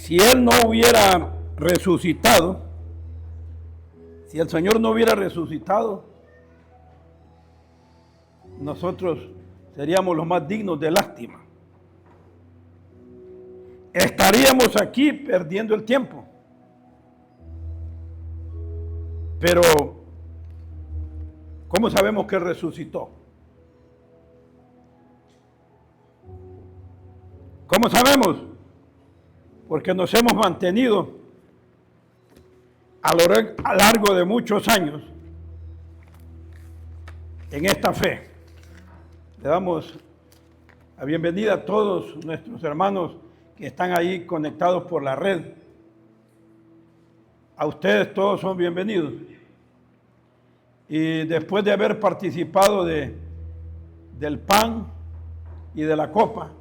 Si Él no hubiera resucitado, si el Señor no hubiera resucitado, nosotros seríamos los más dignos de lástima. Estaríamos aquí perdiendo el tiempo. Pero, ¿cómo sabemos que resucitó? ¿Cómo sabemos? Porque nos hemos mantenido a lo largo de muchos años en esta fe. Le damos la bienvenida a todos nuestros hermanos que están ahí conectados por la red. A ustedes todos son bienvenidos. Y después de haber participado del pan y de la copa,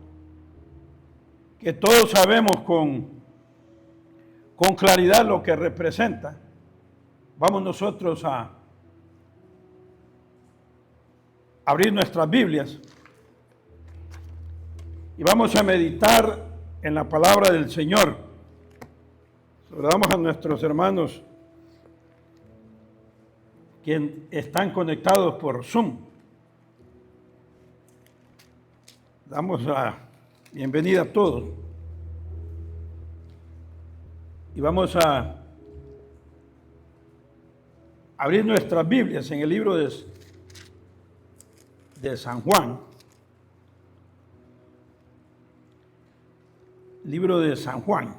que todos sabemos con claridad lo que representa, vamos nosotros a abrir nuestras Biblias y vamos a meditar en la palabra del Señor. Saludamos a nuestros hermanos que están conectados por Zoom. Damos la bienvenida a todos. Y vamos a abrir nuestras Biblias en el libro de San Juan. Libro de San Juan.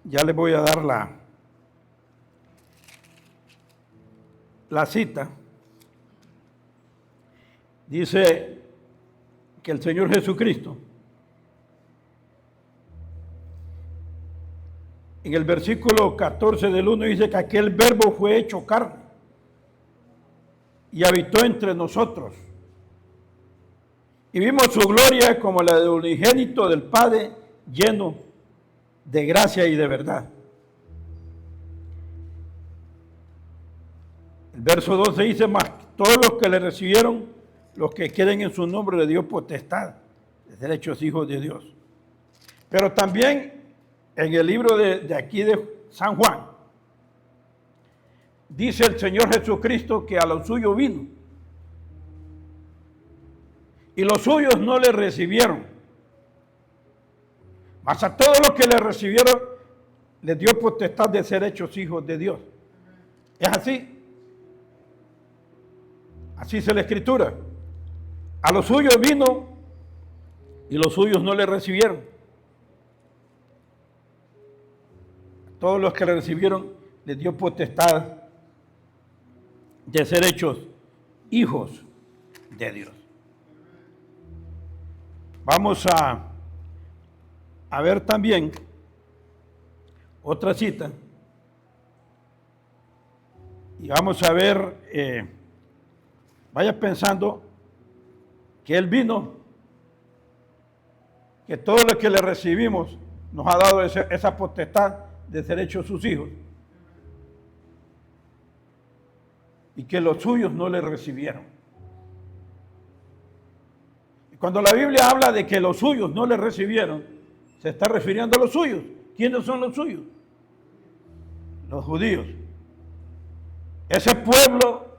Ya les voy a dar la cita. Dice que el Señor Jesucristo, en el versículo 14 del 1, dice que aquel verbo fue hecho carne y habitó entre nosotros. Y vimos su gloria como la del unigénito del Padre, lleno de gracia y de verdad. El verso 12 dice: más todos los que le recibieron, los que queden en su nombre, le dio potestad de ser hechos hijos de Dios. Pero también en el libro de aquí de San Juan, dice el Señor Jesucristo que a los suyos vino y los suyos no le recibieron. Mas a todos los que le recibieron, les dio potestad de ser hechos hijos de Dios. ¿Es así? Así dice la Escritura. A los suyos vino y los suyos no le recibieron. A todos los que le recibieron, les dio potestad de ser hechos hijos de Dios. Vamos a ver también otra cita y vamos a ver, vaya pensando que Él vino, que todo lo que le recibimos nos ha dado esa potestad de ser hechos sus hijos y que los suyos no le recibieron. Y cuando la Biblia habla de que los suyos no le recibieron, se está refiriendo a los suyos. ¿Quiénes son los suyos? Los judíos. Ese pueblo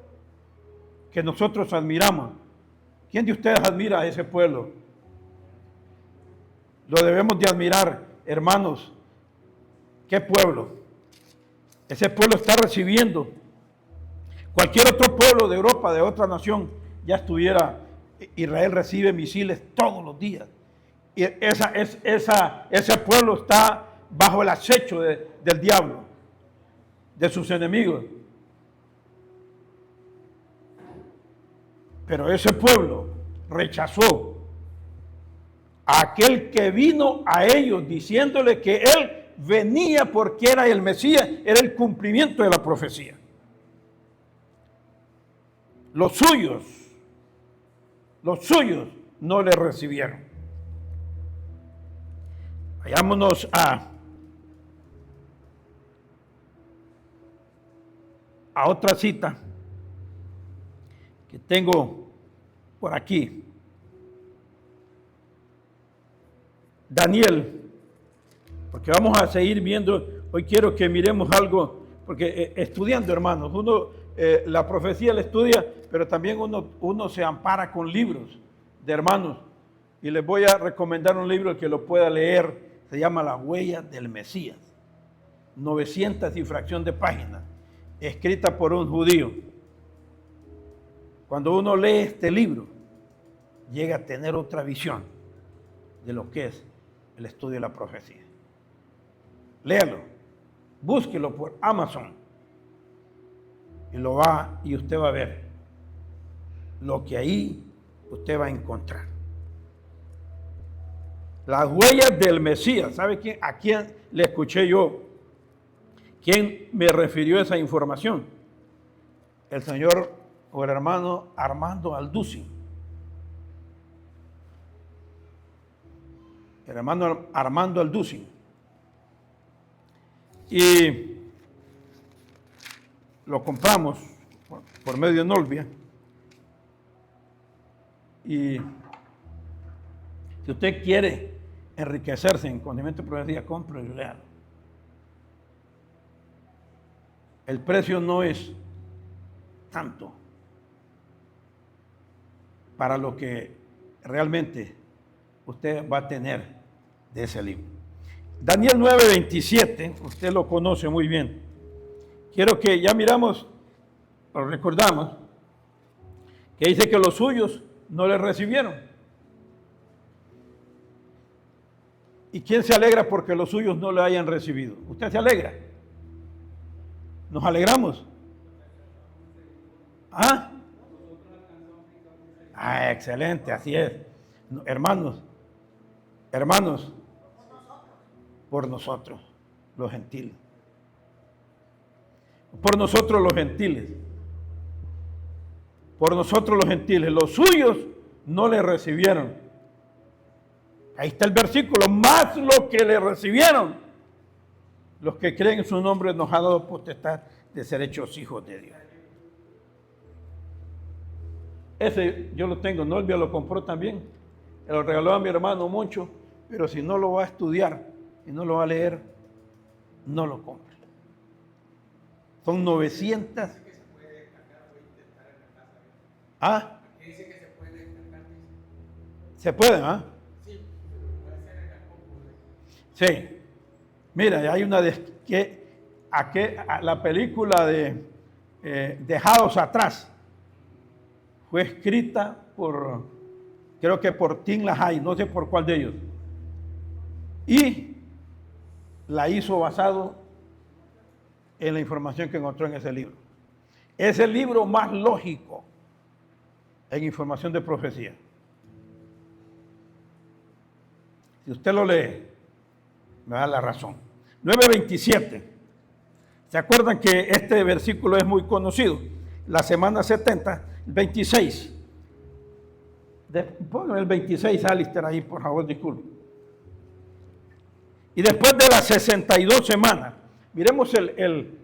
que nosotros admiramos. ¿Quién de ustedes admira a ese pueblo? Lo debemos de admirar, hermanos. ¿Qué pueblo? Ese pueblo está recibiendo. Cualquier otro pueblo de Europa, de otra nación, ya estuviera. Israel recibe misiles todos los días. Y ese pueblo está bajo el acecho del diablo, de sus enemigos. Pero ese pueblo rechazó a aquel que vino a ellos diciéndole que él venía porque era el Mesías, era el cumplimiento de la profecía. Los suyos no le recibieron. Vayámonos a otra cita que tengo por aquí. Daniel, porque vamos a seguir viendo, hoy quiero que miremos algo, porque estudiando, hermanos, uno la profecía la estudia, pero también uno se ampara con libros de hermanos, y les voy a recomendar un libro que lo pueda leer, se llama Las huellas del Mesías, 900 y fracción de páginas, escrita por un judío. Cuando uno lee este libro, llega a tener otra visión de lo que es el estudio de la profecía. Léalo, búsquelo por Amazon y usted va a ver lo que ahí usted va a encontrar. Las huellas del Mesías. ¿Sabe quién? ¿A quién le escuché yo? ¿Quién me refirió esa información? El señor o el hermano Armando Alducin. El hermano Armando Alducin. Y lo compramos por medio de Nolvia. Y si usted quiere enriquecerse en conocimiento de profecía, compre y léalo. El precio no es tanto para lo que realmente usted va a tener de ese libro. Daniel 9:27, usted lo conoce muy bien. Quiero que ya miramos, lo recordamos, que dice que los suyos no le recibieron. ¿Y quién se alegra porque los suyos no le hayan recibido? ¿Usted se alegra? ¿Nos alegramos? ¿Ah? Ah, excelente, así es. Hermanos, por nosotros, los gentiles. Por nosotros los gentiles. Por nosotros los gentiles. Los suyos no le recibieron. Ahí está el versículo. Más lo que le recibieron. Los que creen en su nombre nos ha dado potestad de ser hechos hijos de Dios. Ese yo lo tengo. Nolvia lo compró también. Se lo regaló a mi hermano mucho. Pero si no lo va a estudiar y no lo va a leer, no lo compre. Son 900. ¿Ah? Dice que se puede descargar. ¿Se pueden, ah? Sí, puede ser en la cómputa. Sí. Mira, hay una la película de Dejados Atrás fue escrita creo que por Tim LaHaye, no sé por cuál de ellos. Y la hizo basado en la información que encontró en ese libro. Es el libro más lógico en información de profecía. Si usted lo lee, me da la razón. 9:27. ¿Se acuerdan que este versículo es muy conocido? La semana 70, 26. Pónganme el 26, Alistair, ahí, por favor, disculpe. Y después de las 62 semanas, miremos el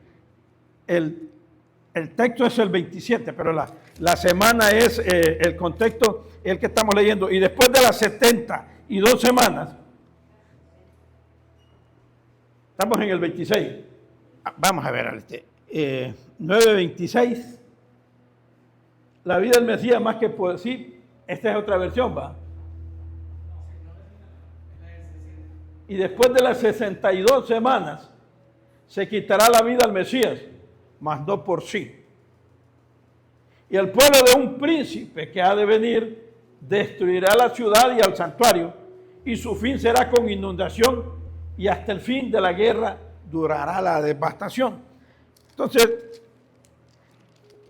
texto es el 27, pero la semana es el contexto, el que estamos leyendo. Y después de las 72 semanas, estamos en el 26. Vamos a ver, 9:26. La vida del Mesías, más que por decir, esta es otra versión, ¿va? Y después de las 62 semanas, se quitará la vida al Mesías, mas no por sí. Y el pueblo de un príncipe que ha de venir destruirá la ciudad y al santuario, y su fin será con inundación, y hasta el fin de la guerra durará la devastación. Entonces,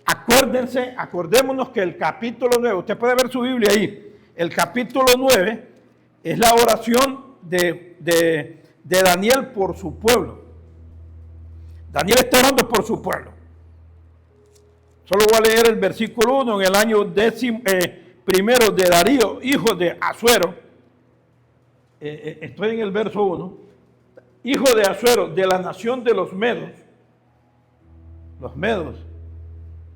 acordémonos que el capítulo 9, usted puede ver su Biblia ahí, el capítulo 9 es la oración de Daniel por su pueblo. Daniel está orando por su pueblo. Solo voy a leer el versículo 1. En el año primero de Darío, hijo de Asuero, estoy en el verso 1, hijo de Asuero, de la nación de los medos. Los medos,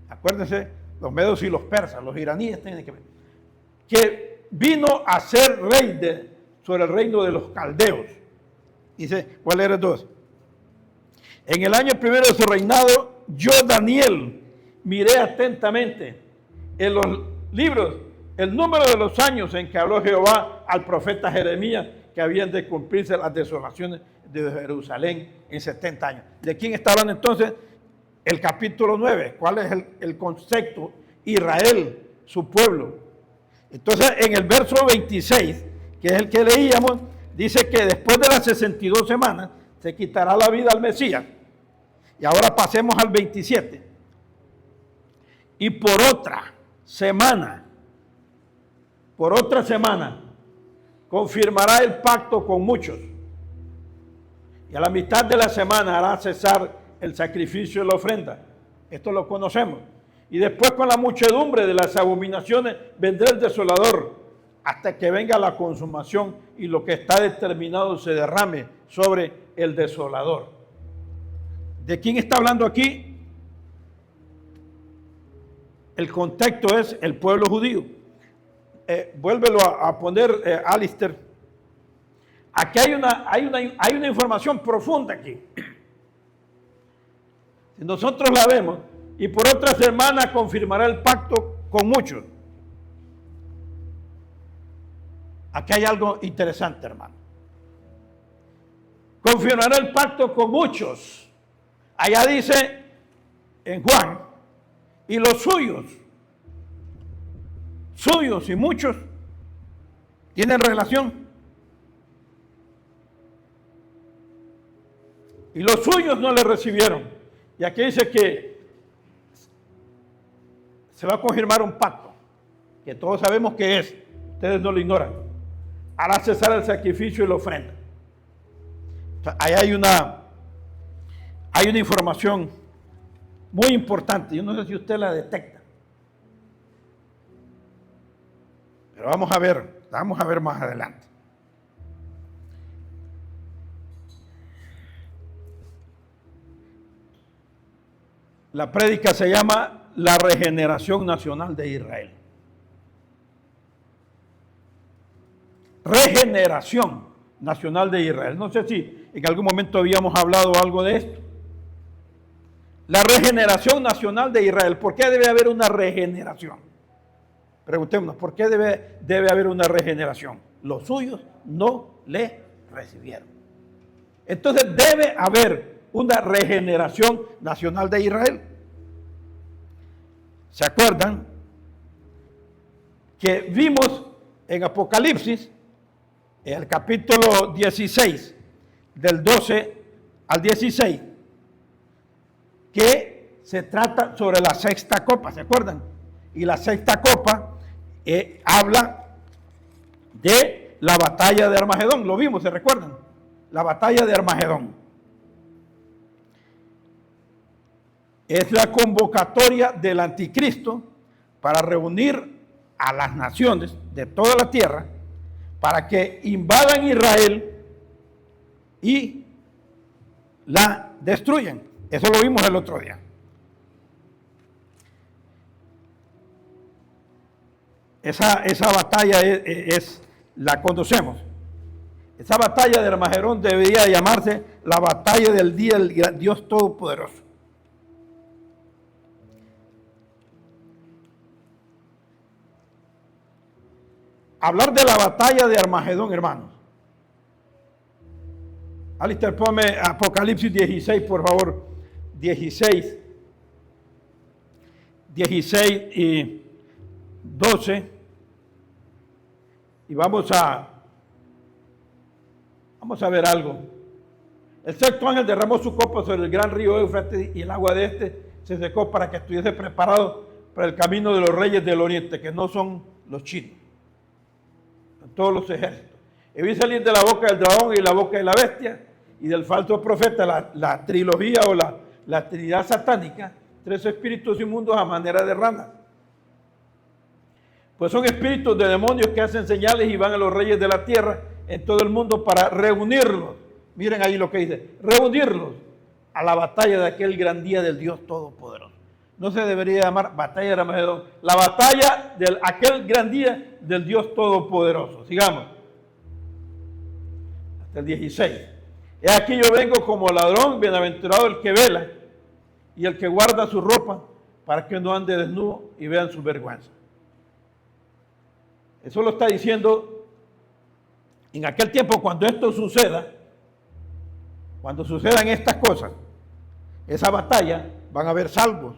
acuérdense los medos y los persas, los iraníes tienen que ver, que vino a ser rey sobre el reino de los caldeos. Dice, ¿cuál era el 2? En el año primero de su reinado, yo, Daniel, miré atentamente en los libros el número de los años en que habló Jehová al profeta Jeremías que habían de cumplirse las desolaciones de Jerusalén en 70 años. ¿De quién está hablando entonces? El capítulo 9. ¿Cuál es el concepto? Israel, su pueblo. Entonces, en el verso 26, que es el que leíamos, dice que después de las 62 semanas se quitará la vida al Mesías. Y ahora pasemos al 27. Y por otra semana, confirmará el pacto con muchos. Y a la mitad de la semana hará cesar el sacrificio y la ofrenda. Esto lo conocemos. Y después con la muchedumbre de las abominaciones vendrá el desolador hasta que venga la consumación y lo que está determinado se derrame sobre el desolador. ¿De quién está hablando aquí? El contexto es el pueblo judío. Vuélvelo a poner, Alistair. Aquí hay una información profunda aquí. Si nosotros la vemos, y por otra semana confirmará el pacto con muchos. Aquí hay algo interesante, hermano. Confirmará el pacto con muchos. Allá dice en Juan, y los suyos y muchos tienen relación. Y los suyos no le recibieron. Y aquí dice que se va a confirmar un pacto, que todos sabemos que es, ustedes no lo ignoran. Hará cesar el sacrificio y la ofrenda. O sea, ahí hay una información muy importante. Yo no sé si usted la detecta. Pero vamos a ver más adelante. La prédica se llama La Regeneración Nacional de Israel. Regeneración Nacional de Israel. No sé si en algún momento habíamos hablado algo de esto. La regeneración nacional de Israel. ¿Por qué debe haber una regeneración? Preguntémonos, ¿por qué debe haber una regeneración? Los suyos no le recibieron. Entonces debe haber una regeneración nacional de Israel. ¿Se acuerdan que vimos en Apocalipsis, en el capítulo 16, del 12 al 16, que se trata sobre la sexta copa? ¿Se acuerdan? Y la sexta copa habla de la batalla de Armagedón. Lo vimos, ¿se recuerdan? La batalla de Armagedón. Es la convocatoria del anticristo para reunir a las naciones de toda la tierra para que invadan Israel y la destruyan. Eso lo vimos el otro día. Esa batalla la conocemos. Esa batalla de Armagedón debería llamarse la batalla del día del Dios Todopoderoso. Hablar de la batalla de Armagedón, hermanos. Alistair, ponme Apocalipsis 16, por favor. 16 y 12. Y vamos a ver algo. El sexto ángel derramó su copa sobre el gran río Éufrates y el agua de este se secó para que estuviese preparado para el camino de los reyes del oriente, que no son los chinos, son todos los ejércitos. Y vi salir de la boca del dragón y la boca de la bestia y del falso profeta la trilogía o la trinidad satánica, 3 espíritus inmundos a manera de ranas. Pues son espíritus de demonios que hacen señales y van a los reyes de la tierra en todo el mundo para reunirlos. Miren ahí lo que dice, reunirlos a la batalla de aquel gran día del Dios Todopoderoso. no se debería llamar batalla de Armagedón, la batalla de aquel gran día del Dios Todopoderoso. Sigamos. Hasta el 16. He aquí yo vengo como ladrón, bienaventurado el que vela y el que guarda su ropa para que no ande desnudo y vean su vergüenza. Eso lo está diciendo en aquel tiempo cuando esto suceda, cuando sucedan estas cosas, esa batalla, van a haber salvos.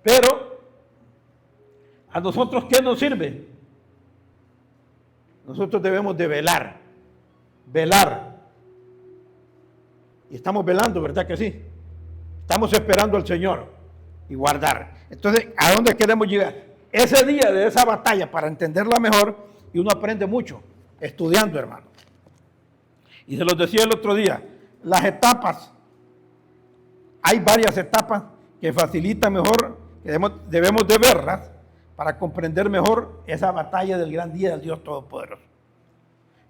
Pero, ¿a nosotros qué nos sirve? Nosotros debemos de velar. Y estamos velando, ¿verdad que sí? Estamos esperando al Señor y guardar. Entonces, ¿a dónde queremos llegar? Ese día de esa batalla, para entenderla mejor, y uno aprende mucho, estudiando, hermano. Y se los decía el otro día, las etapas, hay varias etapas que facilitan mejor, que debemos de verlas para comprender mejor esa batalla del gran día del Dios Todopoderoso.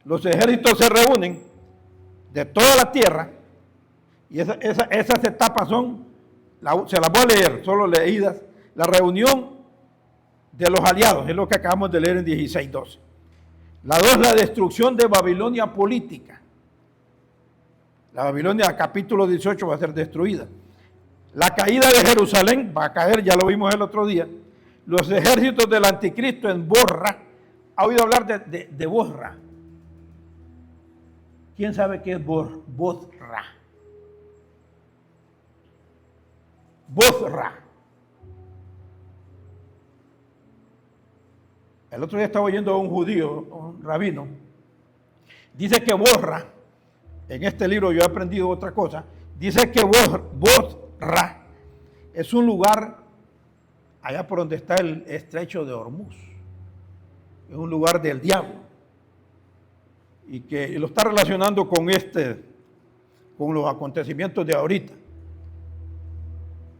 Los ejércitos se reúnen de toda la tierra y esas etapas son, se las voy a leer, solo leídas, la reunión de los aliados, es lo que acabamos de leer en 16:12. La 2, la destrucción de Babilonia política. La Babilonia, capítulo 18, va a ser destruida. La caída de Jerusalén va a caer, ya lo vimos el otro día. Los ejércitos del anticristo en Bosra. ¿Ha oído hablar de Bosra? ¿Quién sabe qué es Bosra? Bosra. El otro día estaba oyendo a un judío, un rabino. Dice que Bosra, en este libro yo he aprendido otra cosa, dice que Bosra es un lugar allá por donde está el estrecho de Hormuz. Es un lugar del diablo. Y que lo está relacionando con los acontecimientos de ahorita.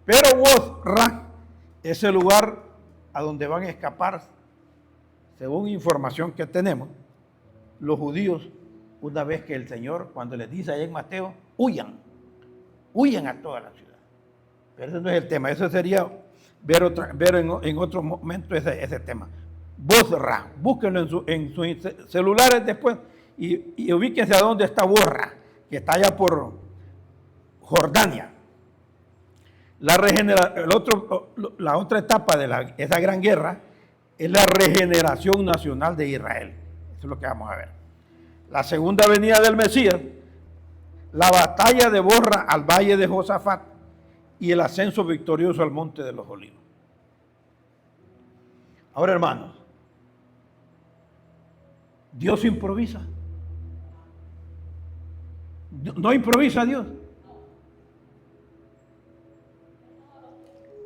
Pero Bosra es el lugar a donde van a escapar, según información que tenemos, los judíos, una vez que el Señor, cuando les dice allá en Mateo, huyan a toda la ciudad. Pero ese no es el tema, eso sería ver en otro momento ese tema. Bosra, búsquenlo en sus celulares después y ubíquense a dónde está Bosra, que está allá por Jordania. La otra etapa de esa gran guerra es la regeneración nacional de Israel. Eso es lo que vamos a ver. La segunda venida del Mesías, la batalla de Bosra al valle de Josafat y el ascenso victorioso al monte de los olivos. Ahora, hermanos, Dios improvisa. No improvisa Dios.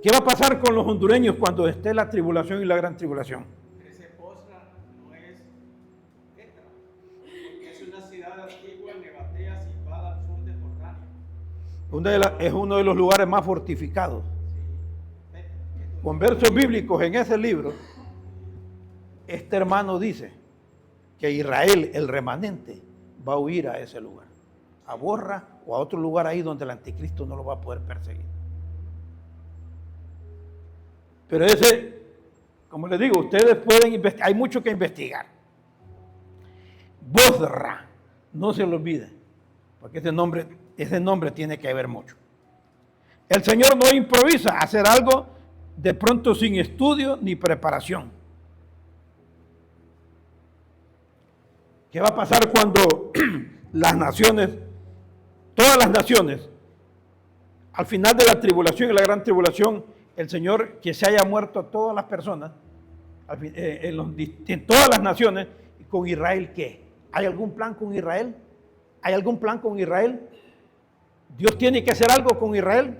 ¿Qué va a pasar con los hondureños cuando esté la tribulación y la gran tribulación? Ese Bosra no es Petra, porque es una ciudad antigua en Nebatea, situada al sur de Jordania. Es uno de los lugares más fortificados. Con versos bíblicos en ese libro, este hermano dice que Israel, el remanente, va a huir a ese lugar, a Bosra o a otro lugar ahí donde el anticristo no lo va a poder perseguir. Pero ese, como les digo, ustedes pueden investigar, hay mucho que investigar. Bosra, no se lo olviden, porque ese nombre tiene que ver mucho. El Señor no improvisa hacer algo de pronto sin estudio ni preparación. ¿Qué va a pasar cuando las naciones, todas las naciones, al final de la tribulación y la gran tribulación, el Señor, que se haya muerto todas las personas, en todas las naciones, con Israel, ¿qué? ¿Hay algún plan con Israel? ¿Hay algún plan con Israel? ¿Dios tiene que hacer algo con Israel?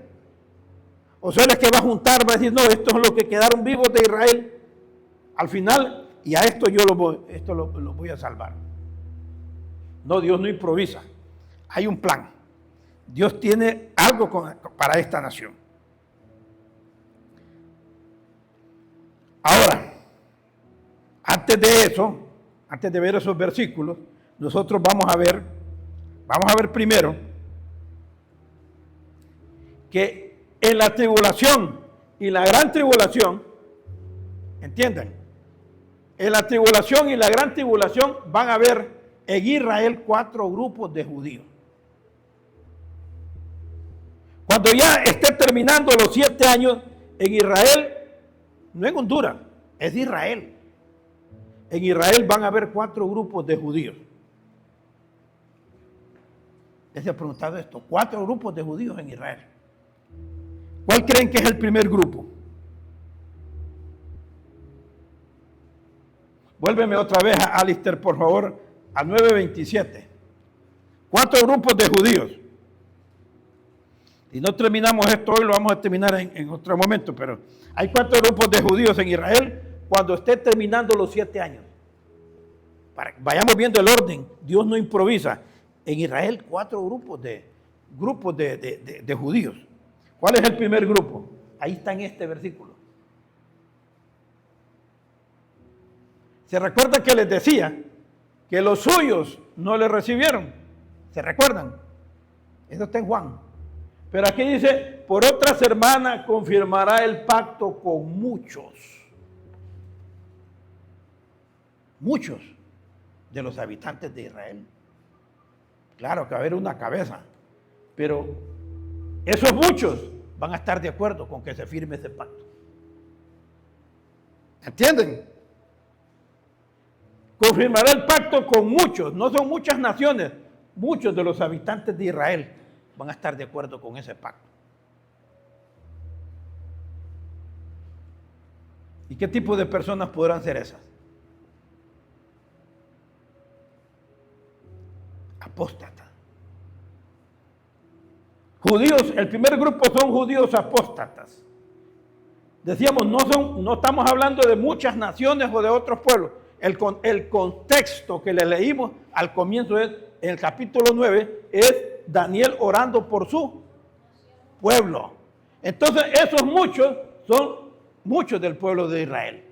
¿O solo es que va a juntar, va a decir, no, esto es lo que quedaron vivos de Israel al final, y a esto yo lo voy a salvar? No, Dios no improvisa. Hay un plan. Dios tiene algo para esta nación. Ahora, antes de eso, antes de ver esos versículos, nosotros vamos a ver primero que en la tribulación y la gran tribulación, entiendan, en la tribulación y la gran tribulación van a haber en Israel 4 grupos de judíos. Cuando ya esté terminando los 7 años en Israel, no en Honduras, es de Israel. En Israel van a haber 4 grupos de judíos. Ya se ha preguntado esto, 4 grupos de judíos en Israel. ¿Cuál creen que es el primer grupo? Vuélveme otra vez a Alistair, por favor, a 9:27. 4 grupos de judíos. Si no terminamos esto hoy, lo vamos a terminar en otro momento, pero hay 4 grupos de judíos en Israel cuando esté terminando los 7 años. Vayamos viendo el orden, Dios no improvisa. En Israel 4 grupos de judíos. ¿Cuál es el primer grupo? Ahí está en este versículo. ¿Se recuerda que les decía que los suyos no le recibieron? ¿Se recuerdan? Eso está en Juan. Pero aquí dice, por otras hermanas confirmará el pacto con muchos. Muchos de los habitantes de Israel. Claro que va a haber una cabeza, pero esos muchos van a estar de acuerdo con que se firme ese pacto. ¿Entienden? Confirmará el pacto con muchos, no son muchas naciones, muchos de los habitantes de Israel van a estar de acuerdo con ese pacto. ¿Y qué tipo de personas podrán ser esas? Apóstatas. Judíos, el primer grupo son judíos apóstatas. Decíamos, no estamos hablando de muchas naciones o de otros pueblos. El contexto que le leímos al comienzo en el capítulo 9 es Daniel orando por su pueblo. Entonces esos muchos son muchos del pueblo de Israel.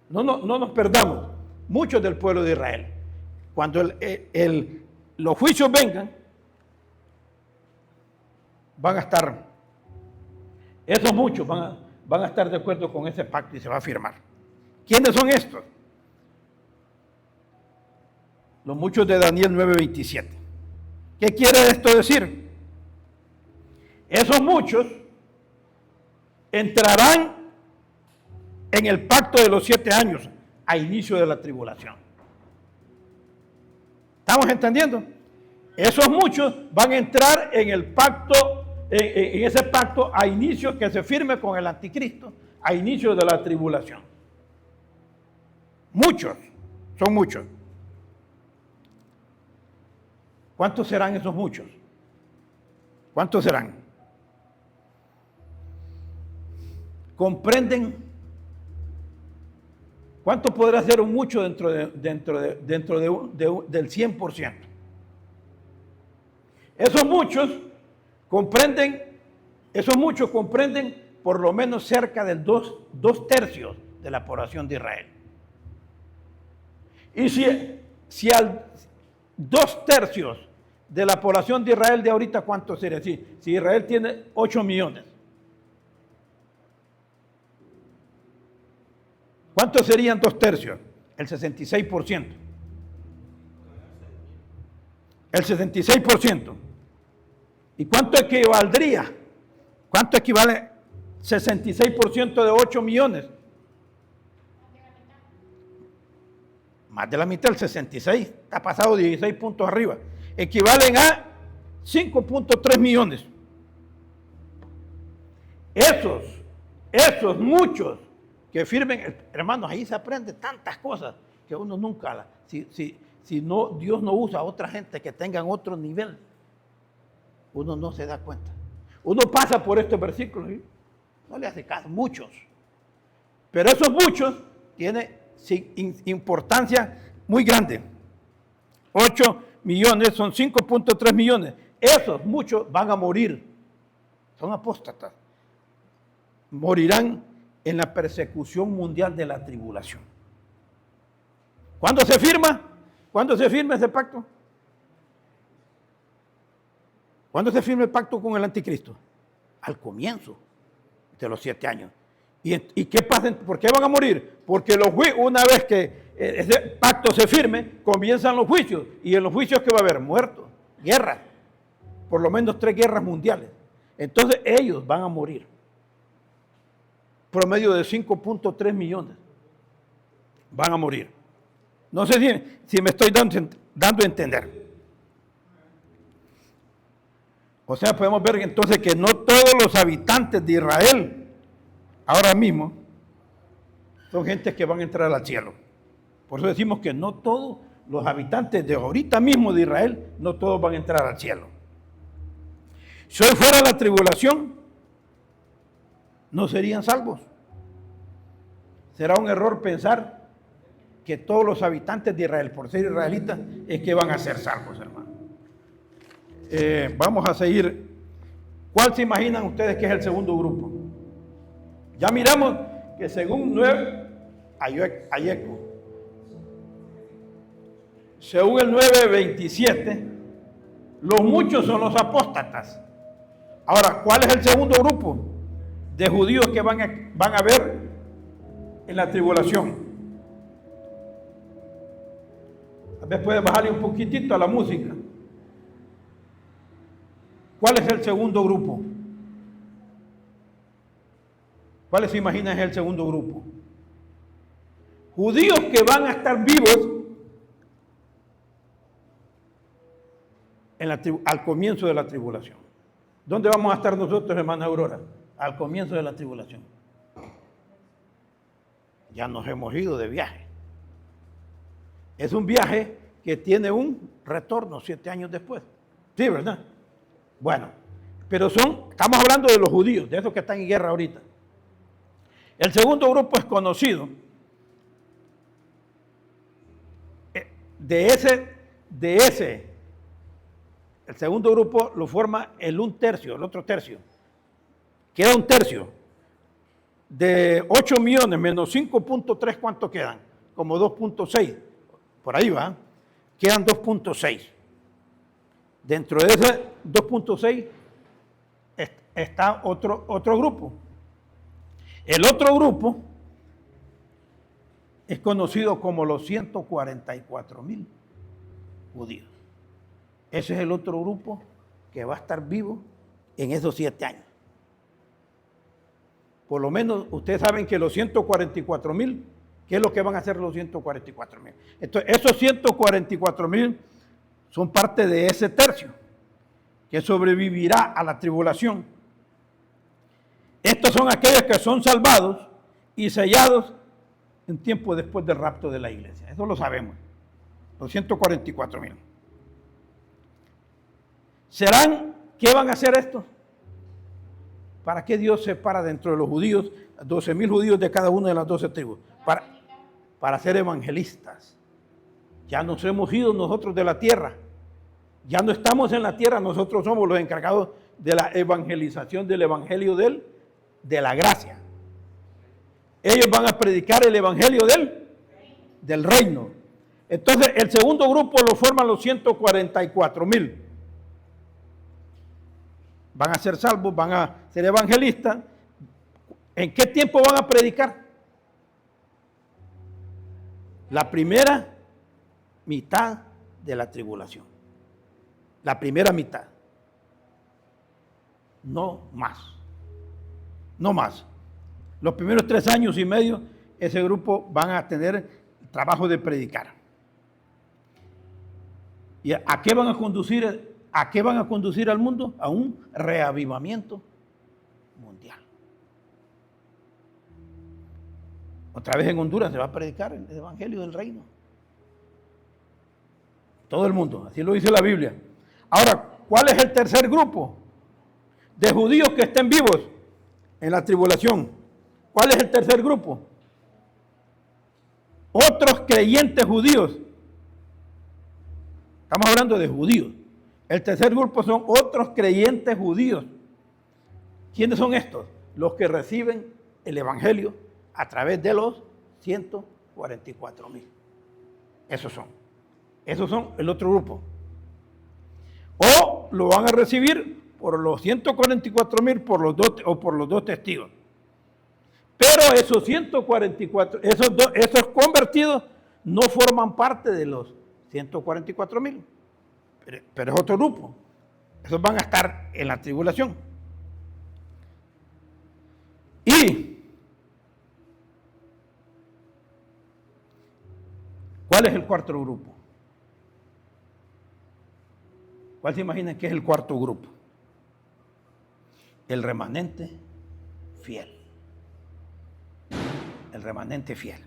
No nos perdamos, muchos del pueblo de Israel. Cuando los juicios vengan, van a estar, esos muchos van a estar de acuerdo con ese pacto y se va a firmar. ¿Quiénes son estos? Los muchos de Daniel 9:27. ¿Qué quiere esto decir? Esos muchos entrarán en el pacto de los 7 años a inicio de la tribulación. ¿Estamos entendiendo? Esos muchos van a entrar en el pacto, en ese pacto a inicio que se firme con el anticristo, a inicio de la tribulación. Muchos, son muchos. ¿Cuántos serán esos muchos? ¿Cuántos serán? ¿Comprenden? ¿Cuánto podrá ser un mucho dentro del 100%? Esos muchos comprenden por lo menos cerca del 2/3 de la población de Israel. Y si al 2/3 de la población de Israel de ahorita, ¿cuánto sería? Si Israel tiene 8 millones. ¿Cuántos serían 2/3? El 66%. El 66%. ¿Y cuánto equivaldría? ¿Cuánto equivale 66% de 8 millones? Más de la mitad, el 66. Está pasado 16 puntos arriba. Equivalen a 5.3 millones. Esos muchos que firmen, hermanos, ahí se aprende tantas cosas que uno nunca, si no, Dios no usa a otra gente que tengan otro nivel, uno no se da cuenta. Uno pasa por estos versículos y no le hace caso, muchos. Pero esos muchos tienen importancia muy grande. 8 millones son 5.3 millones. Esos muchos van a morir. Son apóstatas. Morirán en la persecución mundial de la tribulación. ¿Cuándo se firma? ¿Cuándo se firma ese pacto? ¿Cuándo se firma el pacto con el anticristo? al comienzo de los 7 años. ¿Y qué pasa? ¿Por qué van a morir? Porque una vez que ese pacto se firme, comienzan los juicios. Y en los juicios, ¿qué va a haber? Muertos, guerras, por lo menos 3 guerras mundiales. Entonces ellos van a morir. Promedio de 5.3 millones van a morir. No sé si me estoy dando a entender. O sea, podemos ver entonces que no todos los habitantes de Israel ahora mismo son gente que van a entrar al cielo. Por eso decimos que no todos los habitantes de ahorita mismo de Israel, no todos van a entrar al cielo. Si hoy fuera la tribulación, no serían salvos. Será un error pensar que todos los habitantes de Israel, por ser israelitas, es que van a ser salvos, hermano. Vamos a seguir. ¿Cuál se imaginan ustedes que es el segundo grupo? Ya miramos que según Ayeco, según el 9:27, los muchos son los apóstatas. Ahora, ¿cuál es el segundo grupo de judíos que van a ver en la tribulación? A ver, puede bajarle un poquitito a la música. ¿Cuál es el segundo grupo? ¿Cuál se imagina es el segundo grupo? Judíos que van a estar vivos al comienzo de la tribulación. ¿Dónde vamos a estar nosotros, hermana Aurora? Al comienzo de la tribulación. Ya nos hemos ido de viaje. Es un viaje que tiene un retorno 7 años después. Sí, ¿verdad? Bueno, pero estamos hablando de los judíos, de esos que están en guerra ahorita. El segundo grupo es conocido. El segundo grupo lo forma el 1/3, el otro tercio. Queda 1/3. De 8 millones menos 5.3, ¿cuánto quedan? Como 2.6. Por ahí va. Quedan 2.6. Dentro de ese 2.6 está otro grupo. El otro grupo es conocido como los 144,000 judíos. Ese es el otro grupo que va a estar vivo en esos 7 años. Por lo menos ustedes saben que los 144,000, ¿qué es lo que van a hacer los 144,000? Entonces, esos 144,000 son parte de ese tercio que sobrevivirá a la tribulación. Estos son aquellos que son salvados y sellados en tiempo después del rapto de la iglesia. Eso lo sabemos. Los 144,000. ¿Qué van a hacer estos? ¿Para qué Dios separa dentro de los judíos 12,000 judíos de cada una de las 12 tribus? Para ser evangelistas. Ya nos hemos ido nosotros de la tierra. Ya no estamos en la tierra, nosotros somos los encargados de la evangelización del evangelio de la gracia. Ellos van a predicar el evangelio del reino. Entonces, el segundo grupo lo forman los 144,000. Van a ser salvos, van a ser evangelistas. ¿En qué tiempo van a predicar? La primera mitad de la tribulación. La primera mitad. No más. No más. Los primeros 3 años y medio, ese grupo van a tener el trabajo de predicar. ¿Y a qué van a conducir? ¿A qué van a conducir al mundo? A un reavivamiento mundial. Otra vez en Honduras se va a predicar el evangelio del reino. Todo el mundo, así lo dice la Biblia. Ahora, ¿cuál es el tercer grupo de judíos que estén vivos en la tribulación? ¿Cuál es el tercer grupo? Otros creyentes judíos. Estamos hablando de judíos. El tercer grupo son otros creyentes judíos. ¿Quiénes son estos? Los que reciben el evangelio a través de los 144,000. Esos son el otro grupo. O lo van a recibir por los 144,000 por los dos, o por los dos testigos. Pero esos 144, esos convertidos no forman parte de los 144,000. Pero es otro grupo. Esos van a estar en la tribulación. ¿Y cuál es el cuarto grupo? ¿Cuál se imaginan que es el cuarto grupo? El remanente fiel. El remanente fiel.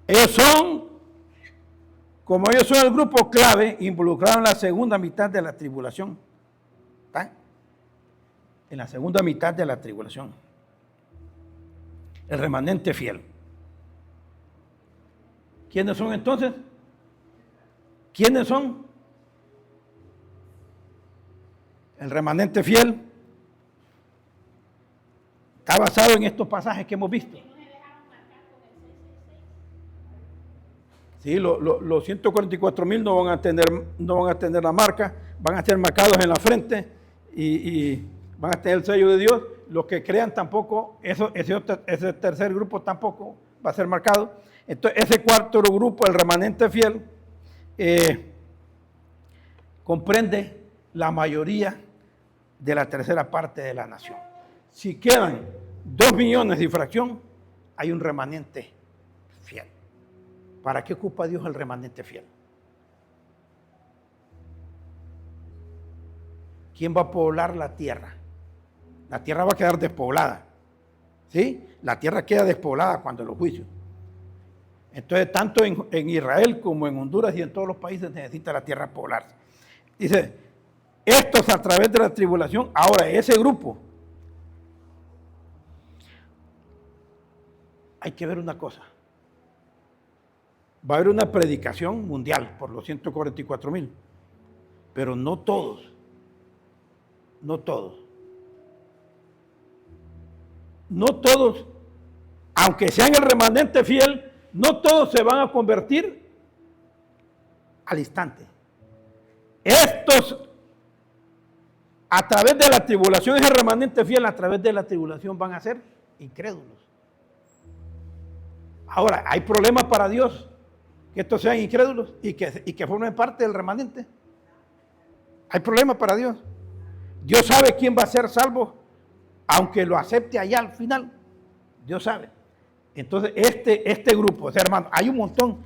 Ellos son, como ellos son el grupo clave, involucrados en la segunda mitad de la tribulación. ¿Están? En la segunda mitad de la tribulación. El remanente fiel. ¿Quiénes son entonces? ¿Quiénes son? El remanente fiel está basado en estos pasajes que hemos visto. Sí, los 144,000 no van a tener la marca, van a ser marcados en la frente y van a tener el sello de Dios. Los que crean tampoco, ese tercer grupo tampoco va a ser marcado. Entonces, ese cuarto grupo, el remanente fiel, comprende la mayoría de la tercera parte de la nación. Si quedan 2 millones y fracción, hay un remanente fiel. ¿Para qué ocupa Dios el remanente fiel? ¿Quién va a poblar la tierra? La tierra va a quedar despoblada. ¿Sí? La tierra queda despoblada cuando los juicios. Entonces, tanto en Israel como en Honduras y en todos los países necesita la tierra poblarse. Dice, estos a través de la tribulación, ahora ese grupo, hay que ver una cosa. Va a haber una predicación mundial por los 144,000, pero no todos, aunque sean el remanente fiel, no todos se van a convertir al instante. Estos, a través de la tribulación, ese remanente fiel, a través de la tribulación van a ser incrédulos. Ahora, ¿hay problemas para Dios que estos sean incrédulos y que formen parte del remanente? ¿Hay problemas para Dios? Dios sabe quién va a ser salvo, aunque lo acepte allá al final. Dios sabe. Entonces, este grupo, o sea, hermano, hay un montón.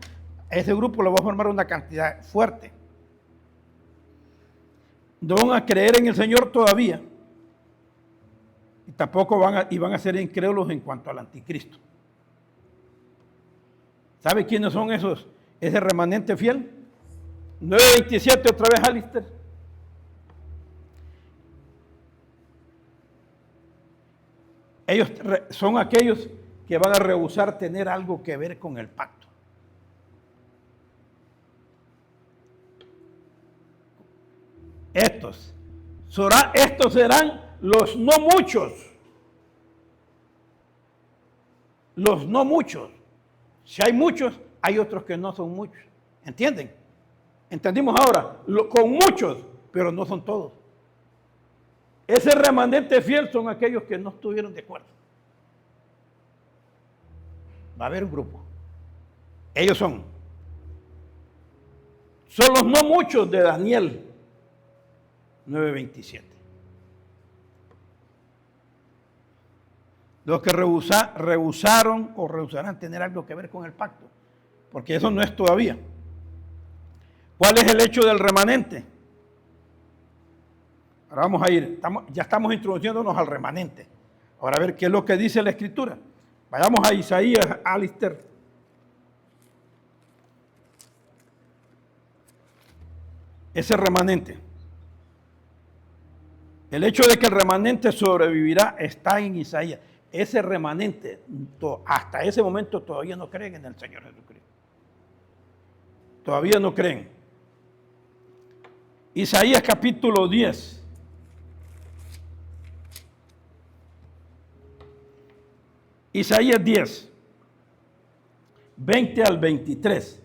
Ese grupo lo va a formar una cantidad fuerte. No van a creer en el Señor todavía. Y tampoco van a ser incrédulos en cuanto al anticristo. ¿Sabe quiénes son ese remanente fiel? 9:27 otra vez, Alister. Ellos son aquellos que van a rehusar tener algo que ver con el pacto. Estos serán los no muchos. Los no muchos. Si hay muchos, hay otros que no son muchos. ¿Entienden? Entendimos ahora, con muchos, pero no son todos. Ese remanente fiel son aquellos que no estuvieron de acuerdo. Va a haber un grupo. Ellos son los no muchos de Daniel 9:27. Los que rehusaron o rehusarán tener algo que ver con el pacto, porque eso no es todavía. ¿Cuál es el hecho del remanente? Ahora vamos a ir, ya estamos introduciéndonos al remanente. Ahora a ver qué es lo que dice la Escritura. Vayamos a Isaías, Alister. Ese remanente. El hecho de que el remanente sobrevivirá está en Isaías. Ese remanente, hasta ese momento todavía no creen en el Señor Jesucristo. Todavía no creen. Isaías capítulo 10. Isaías 10, 20 al 23.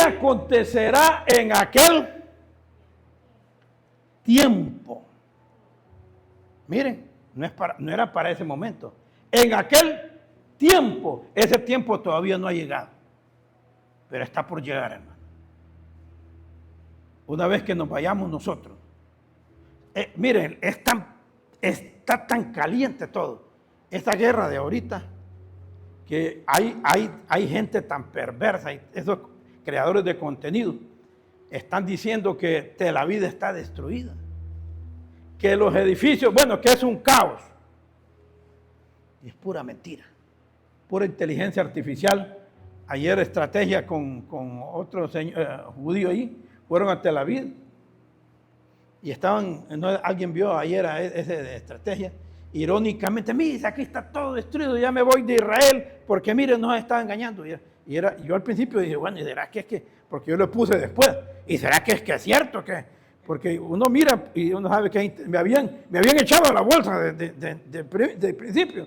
acontecerá en aquel tiempo. Miren, no era para ese momento. En aquel tiempo, ese tiempo todavía no ha llegado, pero está por llegar, hermano. Una vez que nos vayamos nosotros, miren, está tan caliente todo. Esta guerra de ahorita, que hay gente tan perversa, esos creadores de contenido, están diciendo que Tel Aviv está destruida, que los edificios, bueno, que es un caos. Y es pura mentira, pura inteligencia artificial. Ayer estrategia con otro judío ahí, fueron a Tel Aviv y estaban, alguien vio ayer a esa estrategia, irónicamente, mire, aquí está todo destruido, ya me voy de Israel, porque miren, nos está engañando. Y yo al principio dije, bueno, ¿y será que es que? Porque yo lo puse después, ¿y será que es cierto que? Porque uno mira y uno sabe que me habían echado a la bolsa de principio.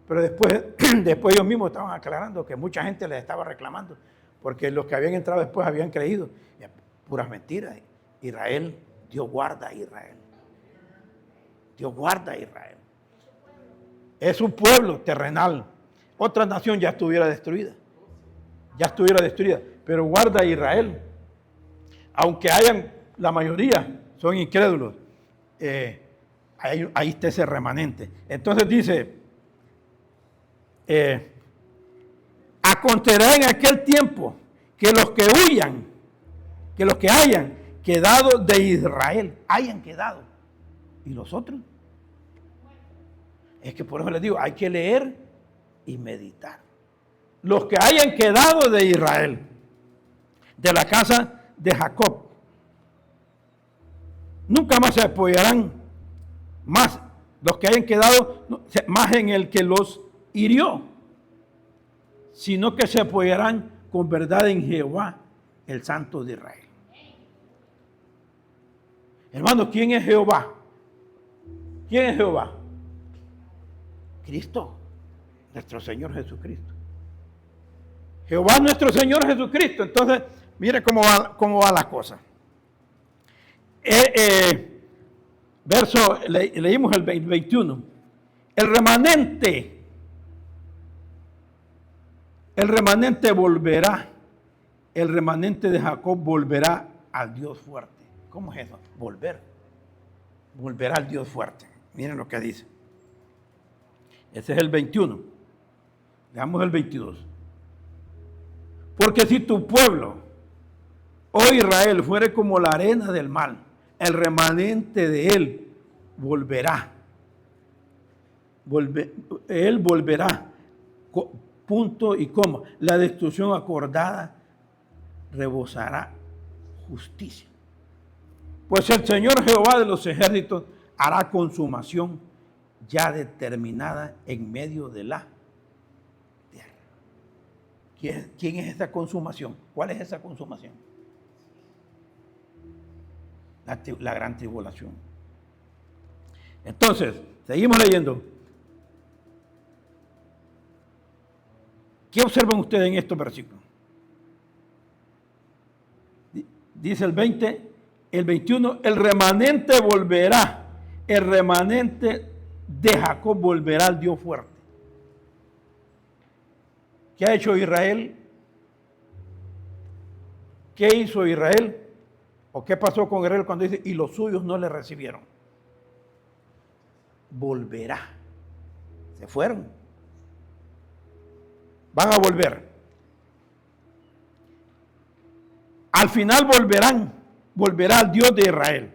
Pero después ellos mismos estaban aclarando que mucha gente les estaba reclamando, porque los que habían entrado después habían creído. Puras mentiras. Israel, Dios guarda a Israel. Dios guarda a Israel. Es un pueblo terrenal. Otra nación ya estuviera destruida. Pero guarda a Israel. Aunque la mayoría son incrédulos, ahí está ese remanente. Entonces dice, acontecerá en aquel tiempo que los que huyan, que los que hayan quedado de Israel, hayan quedado. ¿Y los otros? Es que por eso les digo, hay que leer y meditar. Los que hayan quedado de Israel, de la casa de Jacob, nunca más se apoyarán más, los que hayan quedado más en el que los hirió, sino que se apoyarán con verdad en Jehová, el Santo de Israel. Hermano, ¿quién es Jehová? ¿Quién es Jehová? Cristo, nuestro Señor Jesucristo. Jehová es nuestro Señor Jesucristo. Entonces, mire cómo va la cosa. Leímos el 21. El remanente volverá. El remanente de Jacob volverá al Dios fuerte. ¿Cómo es eso? Volverá al Dios fuerte. Miren lo que dice. Ese es el 21. Leamos el 22. Porque si tu pueblo, oh Israel, fuere como la arena del mar, el remanente de él volverá. Él volverá. Punto y coma. La destrucción acordada rebosará justicia. Pues el Señor Jehová de los ejércitos hará consumación ya determinada en medio de la tierra. ¿Quién es esa consumación? ¿Cuál es esa consumación? La gran tribulación. Entonces, seguimos leyendo. ¿Qué observan ustedes en estos versículos? Dice el 20, el 21, el remanente volverá, el remanente de Jacob volverá al Dios fuerte. ¿Qué ha hecho Israel? ¿Qué hizo Israel? ¿O qué pasó con Israel cuando dice, y los suyos no le recibieron? Volverá. Se fueron. Van a volver. Al final volverá al Dios de Israel.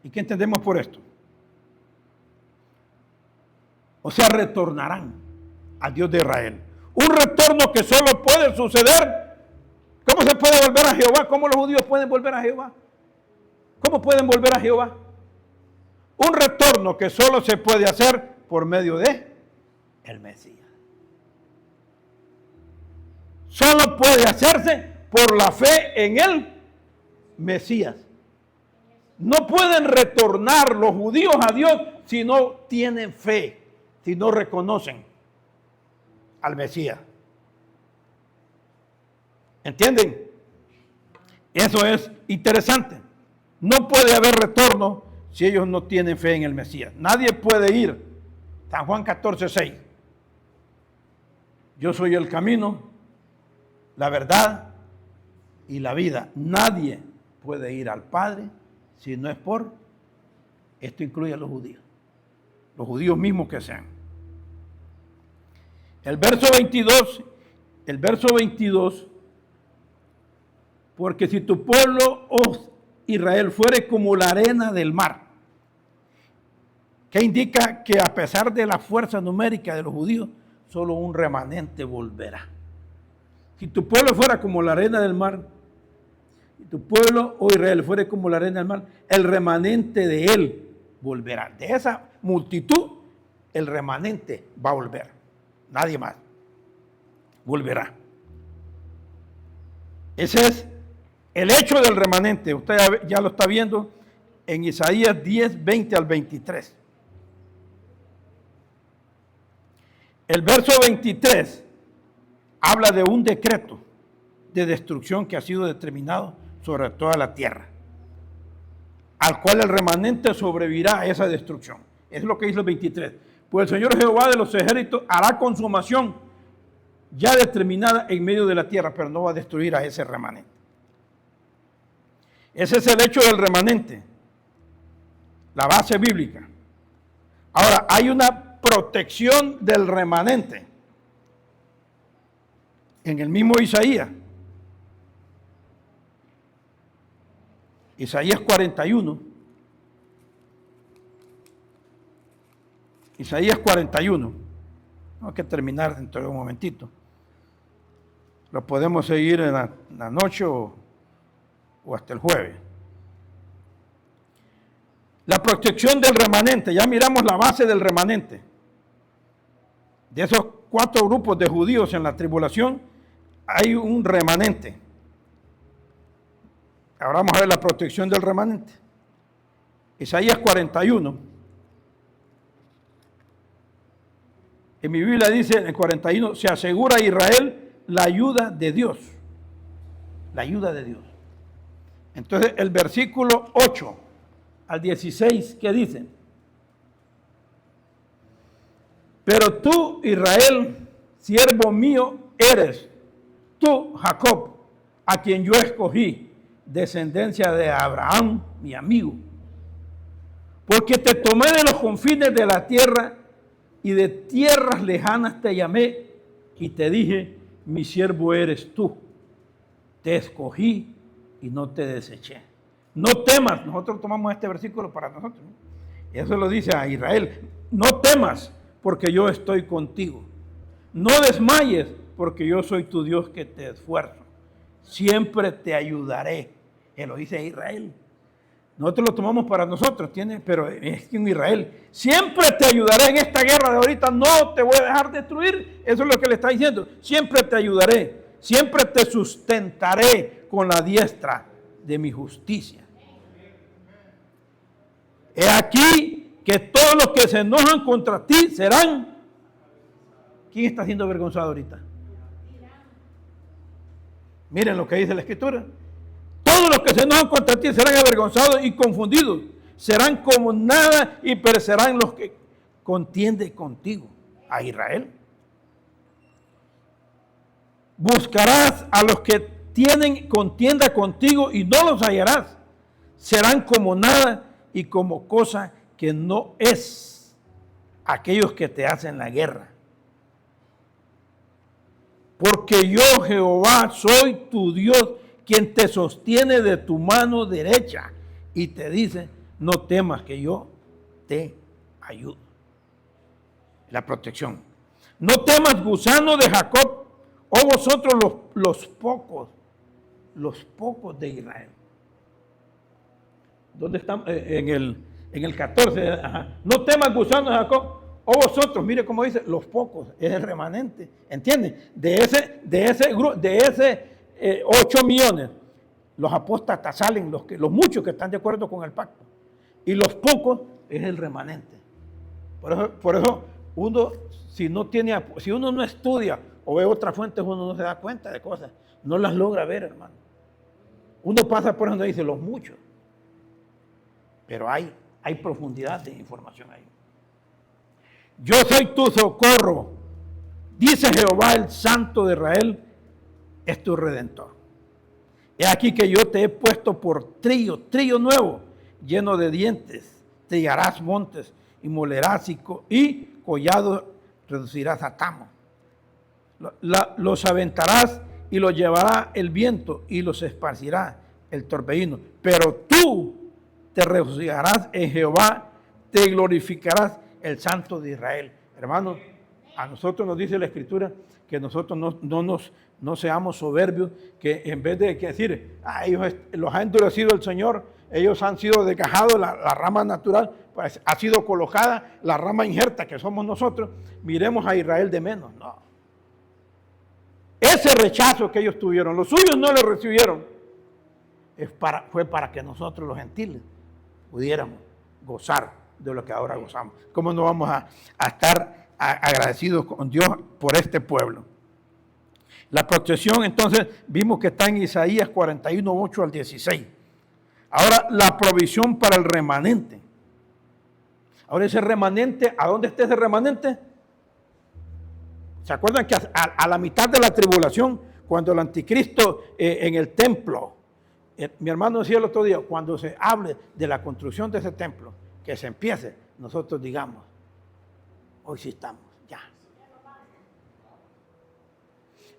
¿Y qué entendemos por esto? O sea, retornarán al Dios de Israel. Un retorno que solo puede suceder. ¿Cómo se puede volver a Jehová? ¿Cómo los judíos pueden volver a Jehová? ¿Cómo pueden volver a Jehová? Un retorno que solo se puede hacer por medio de el Mesías. Solo puede hacerse por la fe en el Mesías. No pueden retornar los judíos a Dios si no tienen fe, si no reconocen al Mesías. ¿Entienden? Eso es interesante. No puede haber retorno si ellos no tienen fe en el Mesías. Nadie puede ir. San Juan 14:6. Yo soy el camino, la verdad y la vida. Nadie puede ir al Padre si no es por, esto incluye a los judíos mismos que sean. El verso 22, porque si tu pueblo, oh Israel, fuere como la arena del mar, que indica que a pesar de la fuerza numérica de los judíos, solo un remanente volverá. Si tu pueblo fuera como la arena del mar, si tu pueblo, oh Israel, fuere como la arena del mar, el remanente de él volverá. De esa multitud, el remanente va a volver. Nadie más volverá. Ese es el hecho del remanente. Usted ya lo está viendo en Isaías 10, 20 al 23. El verso 23 habla de un decreto de destrucción que ha sido determinado sobre toda la tierra, al cual el remanente sobrevivirá a esa destrucción. Es lo que dice el 23. Pues el Señor Jehová de los ejércitos hará consumación ya determinada en medio de la tierra, pero no va a destruir a ese remanente. Ese es el hecho del remanente, la base bíblica. Ahora, hay una protección del remanente en el mismo Isaías. Isaías 41. Isaías 41. Tengo que terminar dentro de un momentito. Lo podemos seguir en la noche o hasta el jueves. La protección del remanente. Ya miramos la base del remanente. De esos 4 grupos de judíos en la tribulación, hay un remanente. Ahora vamos a ver la protección del remanente. Isaías 41. En mi Biblia dice en el 41, se asegura a Israel la ayuda de Dios. La ayuda de Dios. Entonces el versículo 8 al 16, ¿qué dice? Pero tú, Israel, siervo mío eres, tú, Jacob, a quien yo escogí, descendencia de Abraham, mi amigo. Porque te tomé de los confines de la tierra y de tierras lejanas te llamé y te dije, mi siervo eres tú. Te escogí y no te deseché. No temas, nosotros tomamos este versículo para nosotros, ¿no? Eso lo dice a Israel, no temas porque yo estoy contigo. No desmayes porque yo soy tu Dios que te esfuerzo. Siempre te ayudaré. Él lo dice a Israel. Nosotros lo tomamos para nosotros, pero es que en Israel, siempre te ayudaré en esta guerra de ahorita, no te voy a dejar destruir. Eso es lo que le está diciendo. Siempre te ayudaré, siempre te sustentaré con la diestra de mi justicia. He aquí que todos los que se enojan contra ti serán. ¿Quién está siendo avergonzado ahorita? Miren lo que dice la Escritura. Todos los que se enojan contra ti serán avergonzados y confundidos. Serán como nada y perecerán los que contienden contigo. A Israel. Buscarás a los que tienen contienda contigo y no los hallarás. Serán como nada y como cosa que no es aquellos que te hacen la guerra. Porque yo, Jehová, soy tu Dios, quien te sostiene de tu mano derecha y te dice, no temas que yo te ayudo. La protección. No temas, gusano de Jacob, o vosotros los pocos de Israel. ¿Dónde estamos? En el 14. Ajá. No temas, gusano de Jacob, o vosotros, mire cómo dice, los pocos, es el remanente. ¿Entienden? De ese 8 millones, los apóstatas salen, los muchos que están de acuerdo con el pacto. Y los pocos es el remanente. Por eso uno, si uno no estudia o ve otras fuentes, uno no se da cuenta de cosas. No las logra ver, hermano. Uno pasa por donde dice los muchos. Pero hay profundidad de información ahí. Yo soy tu socorro, dice Jehová, el Santo de Israel, es tu Redentor. He aquí que yo te he puesto por trillo nuevo, lleno de dientes. Trillarás montes y molerás y collado reducirás a tamo. Los aventarás y los llevará el viento y los esparcirá el torbellino. Pero tú te regocijarás en Jehová, te glorificarás el Santo de Israel. Hermanos, a nosotros nos dice la Escritura que nosotros no seamos soberbios, que en vez de decir, ellos los ha endurecido el Señor, ellos han sido desgajados, la rama natural pues, ha sido colocada, la rama injerta que somos nosotros, miremos a Israel de menos. No. Ese rechazo que ellos tuvieron, los suyos no lo recibieron, fue para que nosotros los gentiles pudiéramos gozar de lo que ahora gozamos. ¿Cómo no vamos a estar agradecidos con Dios por este pueblo? La protección, entonces, vimos que está en Isaías 41, 8 al 16. Ahora, la provisión para el remanente. Ahora, ese remanente, ¿a dónde está ese remanente? ¿Se acuerdan que a la mitad de la tribulación, cuando el anticristo en el templo, mi hermano decía el otro día, cuando se hable de la construcción de ese templo, que se empiece, nosotros digamos, hoy sí estamos, ya.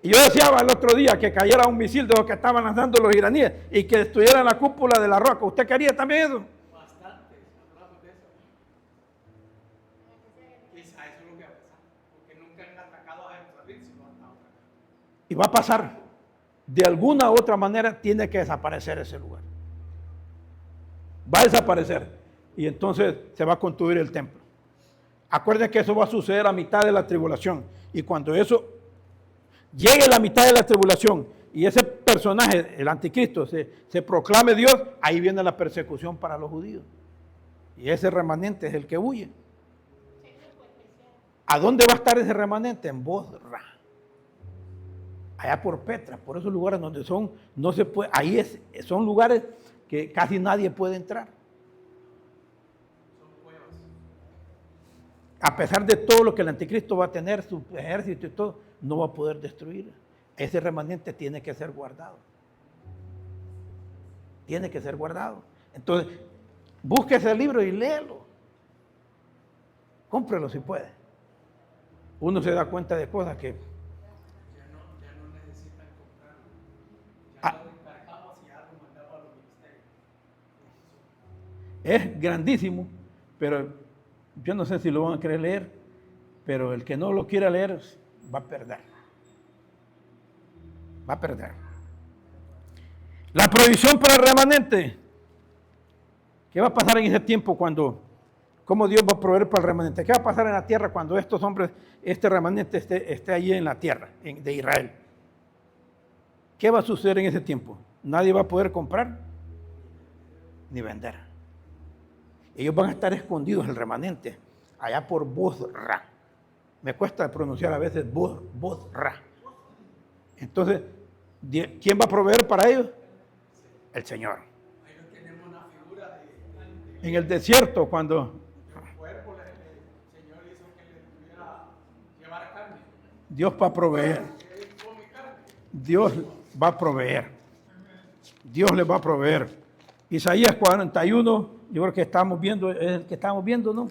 Y yo deseaba el otro día que cayera un misil de los que estaban lanzando los iraníes y que destruyera la cúpula de la roca. ¿Usted quería también eso? Bastante, hablamos de eso. Quizá eso es lo que va a pasar, porque nunca han atacado a Jerusalén, sino hasta ahora. Y va a pasar. De alguna u otra manera tiene que desaparecer ese lugar. Va a desaparecer. Y entonces se va a construir el templo. Acuérdense que eso va a suceder a mitad de la tribulación. Y cuando eso llegue a la mitad de la tribulación y ese personaje, el anticristo, se proclame Dios, ahí viene la persecución para los judíos. Y ese remanente es el que huye. ¿A dónde va a estar ese remanente? En Bosra. Allá por Petra, por esos lugares donde no se puede, son lugares que casi nadie puede entrar. A pesar de todo lo que el anticristo va a tener, su ejército y todo, no va a poder destruir. Ese remanente tiene que ser guardado. Tiene que ser guardado. Entonces, busque ese libro y léelo. Cómprelo si puede. Uno se da cuenta de cosas que... Ya no necesitan comprarlo. Ya lo encargamos y ya lo mandamos a los ministerios. Es grandísimo, pero yo no sé si lo van a querer leer, pero el que no lo quiera leer va a perder. Va a perder. La provisión para el remanente. ¿Qué va a pasar en ese tiempo cómo Dios va a proveer para el remanente? ¿Qué va a pasar en la tierra cuando estos hombres, este remanente esté allí en la tierra de Israel? ¿Qué va a suceder en ese tiempo? Nadie va a poder comprar ni vender. Ellos van a estar escondidos, el remanente, allá por Bosra. Me cuesta pronunciar a veces Bosra. Entonces, ¿quién va a proveer para ellos? El Señor. Ahí no tenemos una figura En el desierto, cuando el cuerpo, el Señor hizo que le pudiera llevar carne. Dios va a proveer. Él come carne. Dios va a proveer. Dios les va a proveer. Isaías 41, yo creo que estamos viendo, es el que estamos viendo, ¿no?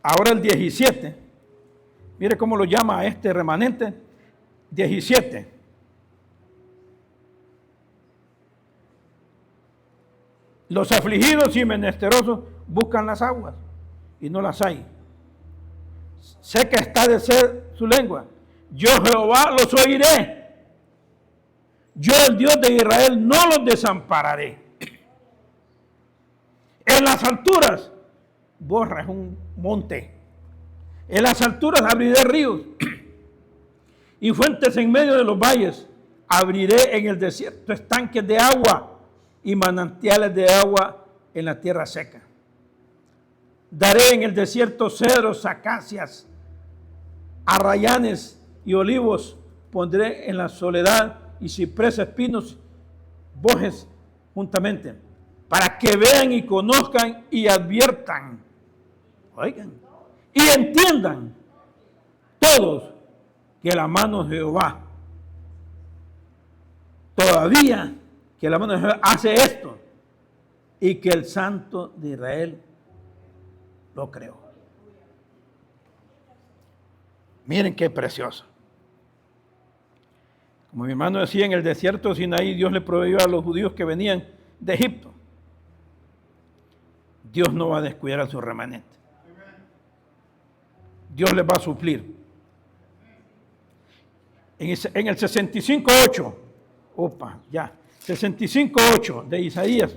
Ahora el 17. Mire cómo lo llama a este remanente. 17. Los afligidos y menesterosos buscan las aguas y no las hay. Seca está de sed su lengua. Yo Jehová los oiré. Yo el Dios de Israel no los desampararé. En las alturas, Bosra es un monte. En las alturas abriré ríos y fuentes en medio de los valles. Abriré en el desierto estanques de agua y manantiales de agua en la tierra seca. Daré en el desierto cedros, acacias, arrayanes y olivos. Pondré en la soledad y cipreses, pinos, bojes juntamente, para que vean y conozcan y adviertan, oigan, y entiendan todos que la mano de Jehová, todavía que la mano de Jehová hace esto, y que el Santo de Israel lo creó. Miren qué precioso. Como mi hermano decía, en el desierto de Sinaí Dios le proveyó a los judíos que venían de Egipto. Dios no va a descuidar a su remanente. Dios les va a suplir. En el 65:8, 65:8 de Isaías.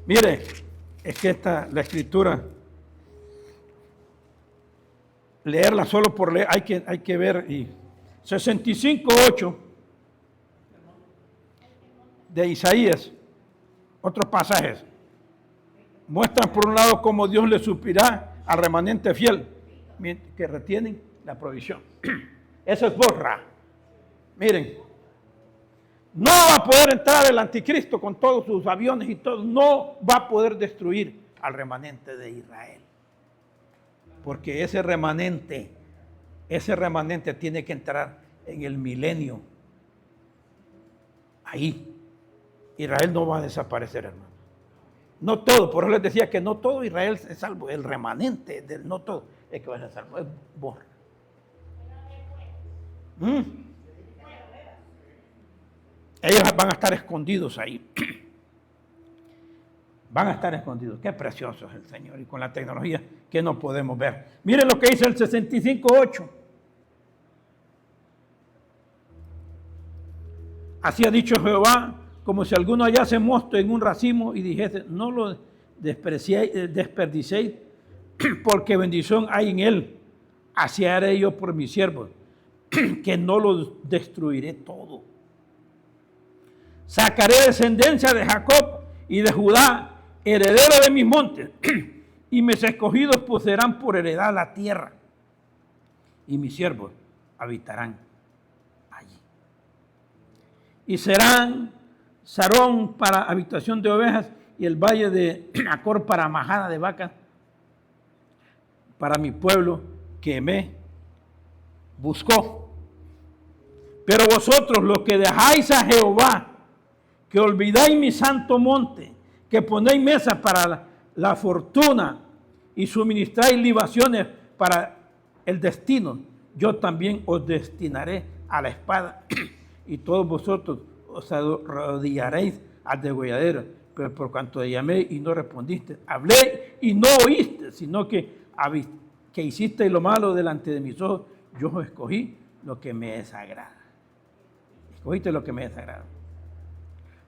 Mire, es que la escritura, leerla solo por leer, hay que ver. Y 65:8 de Isaías, otros pasajes, muestran por un lado cómo Dios le suplirá al remanente fiel, que retienen la provisión. Eso es borra. Miren, no va a poder entrar el anticristo con todos sus aviones y todo, no va a poder destruir al remanente de Israel. Porque ese remanente tiene que entrar en el milenio. Ahí. Israel no va a desaparecer, hermano. No todo, por eso les decía que no todo Israel es salvo, el remanente, no todo es que va a ser salvo, es borra. Ellos van a estar escondidos ahí. Van a estar escondidos. Qué precioso es el Señor. Y con la tecnología que no podemos ver. Miren lo que dice el 65:8. Así ha dicho Jehová, como si alguno hallase mosto en un racimo y dijese, no lo desperdicéis, porque bendición hay en él. Así haré yo por mis siervos, que no los destruiré todo. Sacaré descendencia de Jacob y de Judá, heredero de mis montes, y mis escogidos poseerán por heredad la tierra, y mis siervos habitarán allí. Y serán Sarón para habitación de ovejas, y el valle de Acor para majada de vacas, para mi pueblo que me buscó. Pero vosotros, los que dejáis a Jehová, que olvidáis mi santo monte, que ponéis mesa para la fortuna y suministráis libaciones para el destino, yo también os destinaré a la espada, y todos vosotros os arrodillaréis al degolladero. Pero por cuanto llamé y no respondiste, hablé y no oíste, sino que hicisteis lo malo delante de mis ojos, yo os escogí lo que me desagrada. Escogiste lo que me desagrada.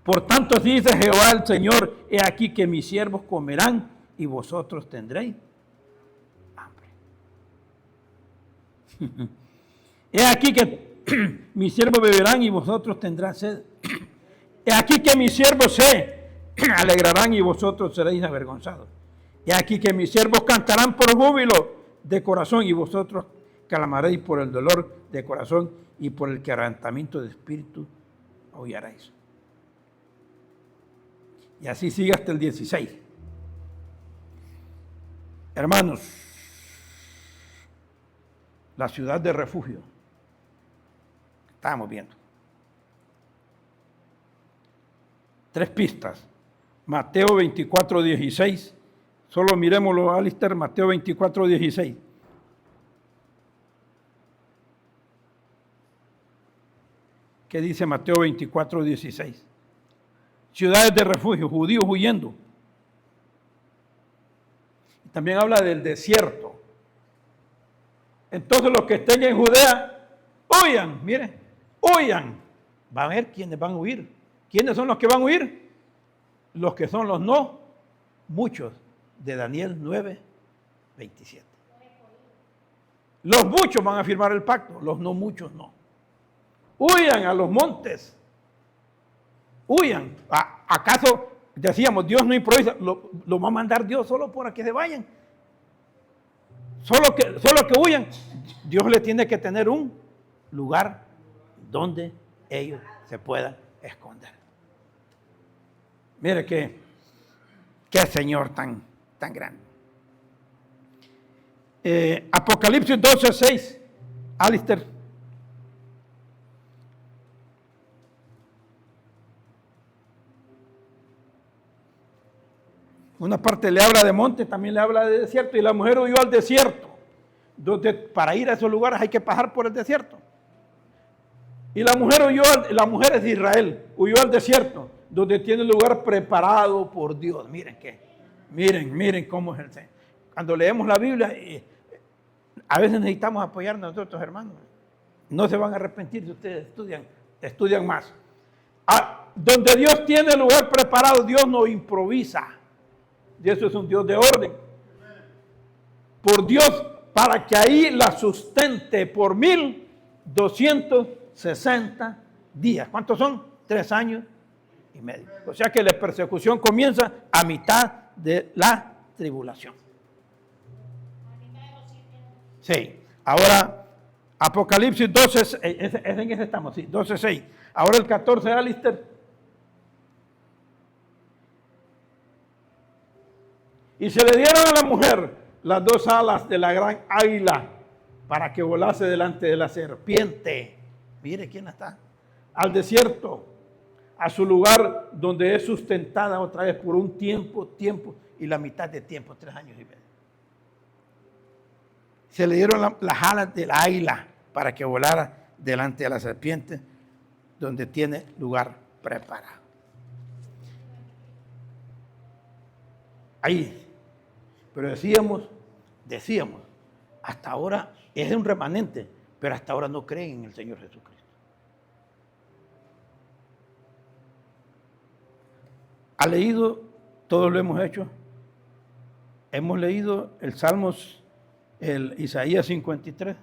Por tanto, así dice Jehová el Señor, he aquí que mis siervos comerán y vosotros tendréis hambre. He aquí que mis siervos beberán y vosotros tendrán sed. He aquí que mis siervos se alegrarán y vosotros seréis avergonzados. He aquí que mis siervos cantarán por júbilo de corazón y vosotros clamaréis por el dolor de corazón y por el quebrantamiento de espíritu aullaréis. Y así sigue hasta el 16. Hermanos, la ciudad de refugio. Estábamos viendo. 3 pistas. Mateo 24:16. Solo miremoslo, Alistair, Mateo 24:16. ¿Qué dice Mateo 24:16? Ciudades de refugio, judíos huyendo. También habla del desierto. Entonces los que estén en Judea, huyan, miren, huyan. Va a ver quiénes van a huir. ¿Quiénes son los que van a huir? Los que son los no, muchos, de Daniel 9:27. Los muchos van a firmar el pacto, los no muchos no. Huyan a los montes. Huyan. ¿Acaso Decíamos, Dios no improvisa, lo va a mandar Dios solo para que se vayan. Solo que huyan. Dios le tiene que tener un lugar donde ellos se puedan esconder. Mire qué Señor tan grande. Apocalipsis 12:6. Alistair. Una parte le habla de monte, también le habla de desierto. Y la mujer huyó al desierto, donde para ir a esos lugares hay que pasar por el desierto. Y la mujer es de Israel, huyó al desierto, donde tiene lugar preparado por Dios. Miren cómo es el Señor. Cuando leemos la Biblia, a veces necesitamos apoyarnos nosotros, hermanos. No se van a arrepentir si ustedes estudian más. Donde Dios tiene lugar preparado, Dios no improvisa. Dios es un Dios de orden. Por Dios, para que ahí la sustente por 1260 días. ¿Cuántos son? 3 años y medio. O sea que la persecución comienza a mitad de la tribulación. Sí. Ahora, Apocalipsis 12, en ese estamos, sí, 12:6. Ahora el 14, Alistair. Y se le dieron a la mujer las 2 alas de la gran águila para que volase delante de la serpiente. Mire quién está. Al desierto, a su lugar donde es sustentada otra vez por un tiempo y la mitad de tiempo, 3 años y medio. Se le dieron las alas de la águila para que volara delante de la serpiente donde tiene lugar preparado. Ahí. Pero decíamos, hasta ahora es un remanente, pero hasta ahora no creen en el Señor Jesucristo. ¿Ha leído? Todos lo hemos hecho. Hemos leído el Salmos, el Isaías 53.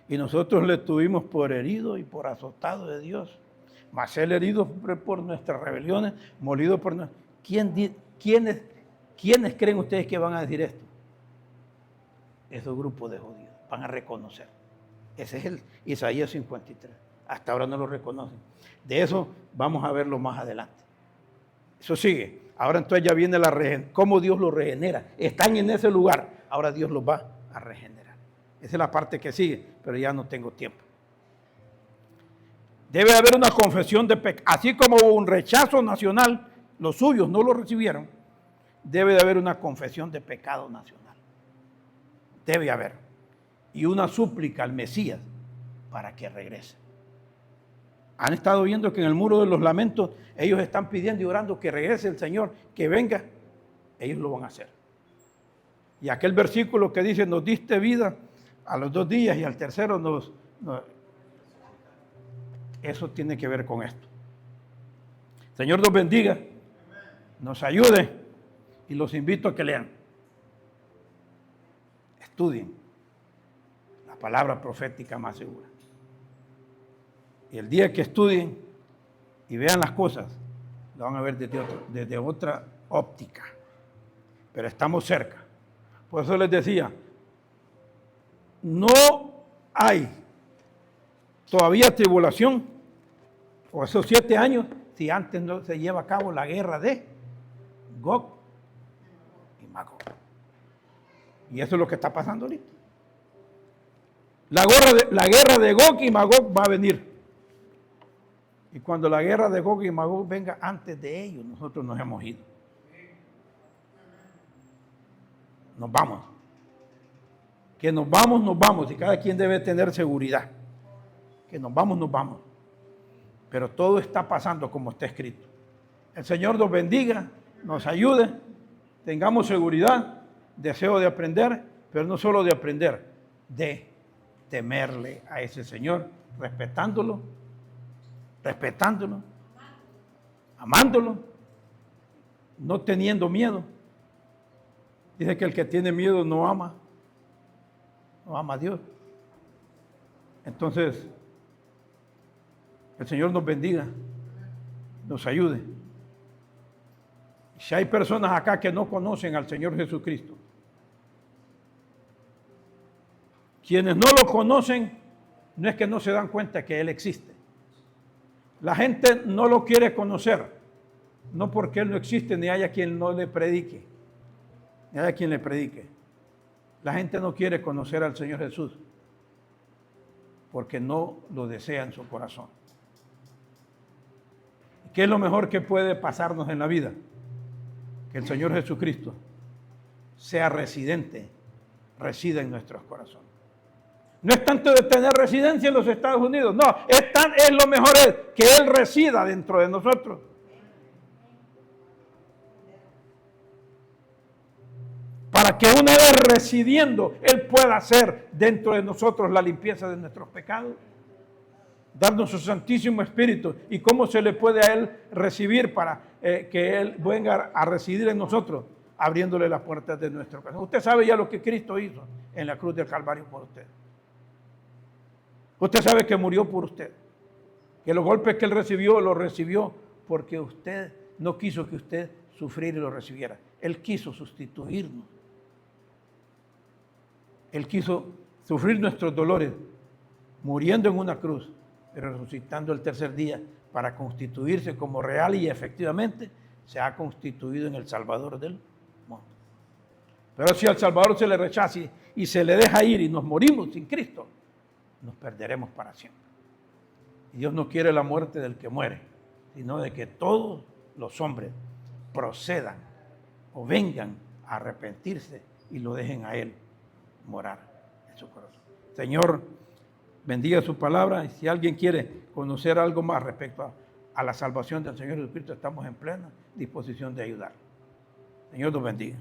Y nosotros le tuvimos por herido y por azotado de Dios. Mas él herido por nuestras rebeliones, molido por nuestras... ¿Quiénes creen ustedes que van a decir esto? Esos grupos de judíos van a reconocer. Ese es el Isaías 53. Hasta ahora no lo reconocen. De eso vamos a verlo más adelante. Eso sigue. Ahora entonces ya viene cómo Dios los regenera. Están en ese lugar. Ahora Dios los va a regenerar. Esa es la parte que sigue, pero ya no tengo tiempo. Debe haber una confesión de pecado. Así como hubo un rechazo nacional, los suyos no lo recibieron. Debe de haber una confesión de pecado nacional. Debe haber. Y una súplica al Mesías para que regrese. Han estado viendo que en el muro de los lamentos ellos están pidiendo y orando que regrese el Señor, que venga. Ellos lo van a hacer. Y aquel versículo que dice, nos diste vida a los 2 días y al tercero eso tiene que ver con esto. Señor nos bendiga, nos ayude. Y los invito a que lean, estudien la palabra profética más segura. Y el día que estudien y vean las cosas, lo van a ver desde otra óptica. Pero estamos cerca. Por eso les decía, no hay todavía tribulación, o esos 7 años, si antes no se lleva a cabo la guerra de Gog y Magog. Y eso es lo que está pasando ahorita. La guerra de Gog y Magog va a venir. Y cuando la guerra de Gog y Magog venga antes de ellos, nosotros nos hemos ido. Nos vamos. Que nos vamos. Y cada quien debe tener seguridad. Que nos vamos. Pero todo está pasando como está escrito. El Señor nos bendiga, nos ayude, tengamos seguridad, deseo de aprender, pero no solo de aprender, de temerle a ese Señor, respetándolo, amándolo, no teniendo miedo. Dice que el que tiene miedo no ama a Dios. Entonces, el Señor nos bendiga, nos ayude Si hay personas acá que no conocen al Señor Jesucristo, quienes no lo conocen, no es que no se dan cuenta que Él existe. La gente no lo quiere conocer, no porque Él no existe, ni haya quien no le predique, ni haya quien le predique. La gente no quiere conocer al Señor Jesús, porque no lo desea en su corazón. ¿Qué es lo mejor que puede pasarnos en la vida? Que el Señor Jesucristo sea resida en nuestros corazones. No es tanto de tener residencia en los Estados Unidos, no, es lo mejor es que Él resida dentro de nosotros. Para que una vez residiendo, Él pueda hacer dentro de nosotros la limpieza de nuestros pecados, darnos su Santísimo Espíritu. ¿Y cómo se le puede a Él recibir para que Él venga a residir en nosotros? Abriéndole las puertas de nuestro corazón. Usted sabe ya lo que Cristo hizo en la cruz del Calvario por usted. Usted sabe que murió por usted, que los golpes que Él recibió, los recibió porque usted no quiso que usted sufriera y lo recibiera. Él quiso sustituirnos. Él quiso sufrir nuestros dolores, muriendo en una cruz, pero resucitando el tercer día para constituirse como real y efectivamente se ha constituido en el Salvador del mundo. Pero si al Salvador se le rechaza y se le deja ir y nos morimos sin Cristo, nos perderemos para siempre. Y Dios no quiere la muerte del que muere, sino de que todos los hombres procedan o vengan a arrepentirse y lo dejen a Él morar en su corazón. Señor, bendiga su palabra, y si alguien quiere conocer algo más respecto a la salvación del Señor Jesucristo, estamos en plena disposición de ayudar. Señor nos bendiga.